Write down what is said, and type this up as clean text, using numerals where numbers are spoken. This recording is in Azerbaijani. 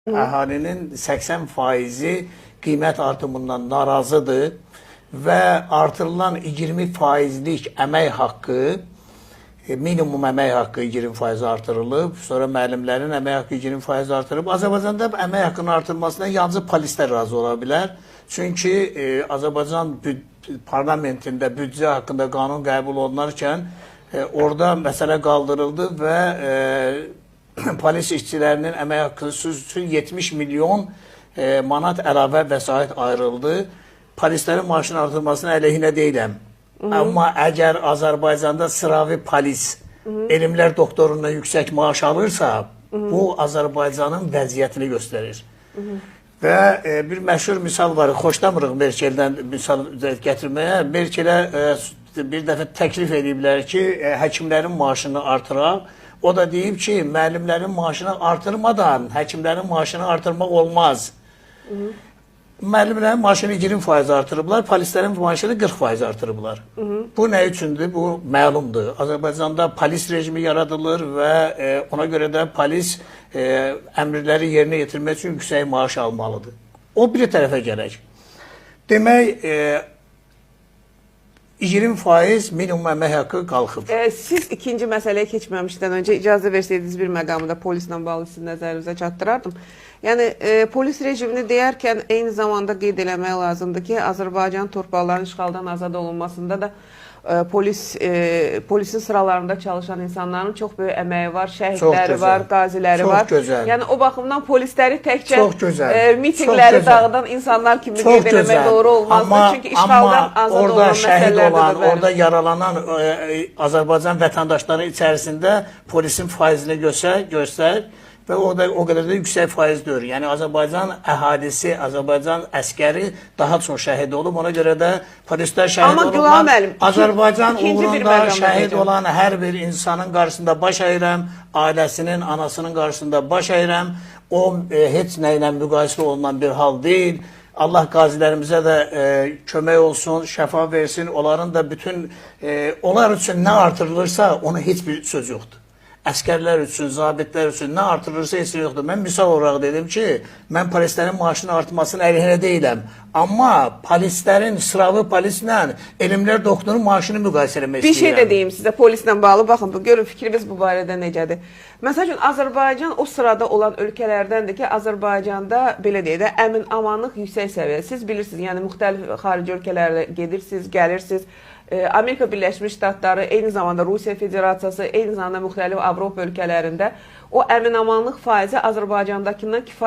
Əhalinin 80%-i qiymət artımından narazıdır və artırılan 20%lik əmək haqqı, minimum əmək haqqı 20% artırılıb, sonra müəllimlərin əmək haqqı 20% artırılıb. Azərbaycanda əmək haqqının artırılmasına yalnız polislər razı ola bilər. Çünki Azərbaycan parlamentində büdcə haqqında qanun qəbul olunarkən orada məsələ qaldırıldı və polis işçilərinin əmək haqqı üçün 70 milyon manat əlavə vəsait ayrıldı. Polislərin maaşının artırılmasına əleyhinə deyiləm. Amma əgər Azərbaycanda sıravi polis elmlər doktorundan yüksək maaş alırsa, bu Azərbaycanın vəziyyətini göstərir. Və bir məşhur misal var, xoşlamırıq Merkeldən misal gətirməyə. Merkelə bir dəfə təklif ediblər ki, həkimlərin maaşını artıraq. O da deyib ki, müəllimlərin maaşını artırmadan həkimlərin maaşını artırmaq olmaz. Müəllimlərin maaşını 20% artırıblar, polislərin maaşını 40% artırıblar. Bu nə üçündür? Bu məlumdur. Azərbaycanda polis rejimi yaradılır və ona görə də polis əmrləri yerinə yetirmək üçün yüksək maaş almalıdır. O bir tərəfə gələk. Demək, 20% minimum əmək haqqı qalxıb. Siz ikinci məsələyə keçməmişdən öncə icazə versəydiniz bir məqamı da polislə bağlı sizin nəzərinizə çatdırardım. Yəni, polis rejimini deyərkən eyni zamanda qeyd eləmək lazımdır ki, Azərbaycan torpaqlarının işğaldan azad olunmasında da polisin sıralarında çalışan insanların çox böyük əməyi var, şəhidləri var, qaziləri var. Çox gözəl. Yəni, o baxımdan polisləri təkcə mitingləri dağıdan insanlar kimi qeyd eləmək doğru olmazdı. Çünki işğaldan azad olan məsələlərdir. Orada yaralanan Azərbaycan vətəndaşları içərisində polisin faizini göstər və o qədər də yüksək faiz deyir. Yəni, Azərbaycan əhalisi, Azərbaycan əskəri daha çox şəhid olub. Ona görə də polislər şəhid olublar. Azərbaycan uğrunda şəhid olan hər bir insanın qarşısında baş əyirəm, ailəsinin, anasının qarşısında baş əyirəm. O, heç nə ilə müqayisə olunan bir hal deyil. Allah qazilərimizə də kömək olsun, şəfa versin. Onların da bütün, onlar üçün nə artırılırsa, ona heç bir söz yoxdur. Əskərlər üçün, zabitlər üçün nə artırılırsa heç yoxdur. Mən misal olaraq dedim ki, mən polislərin maaşının artmasının əleyhinə deyiləm. Amma polislərin, sıravi polislə elmlər doktorunun maaşını müqayisə eləmək istəyirəm. Bir şey də deyim sizə polislə bağlı. Baxın, görün fikriniz bu barədə necədir. Məsəl üçün, Azərbaycan o sırada olan ölkələrdəndir ki, Azərbaycanda, belə deyək də, əmin-amanlıq yüksək səviyyə. Siz bilirsiniz, yəni müxtəlif xarici ölkələrdə gedirsiniz, gəlirsiniz. Amerika Birləşmiş Ştatları, eyni zamanda Rusiya Federasiyası, eyni zamanda müxtəlif Avropa ölkələrində o əmin-amanlıq faizi Azərbaycandakından kifayət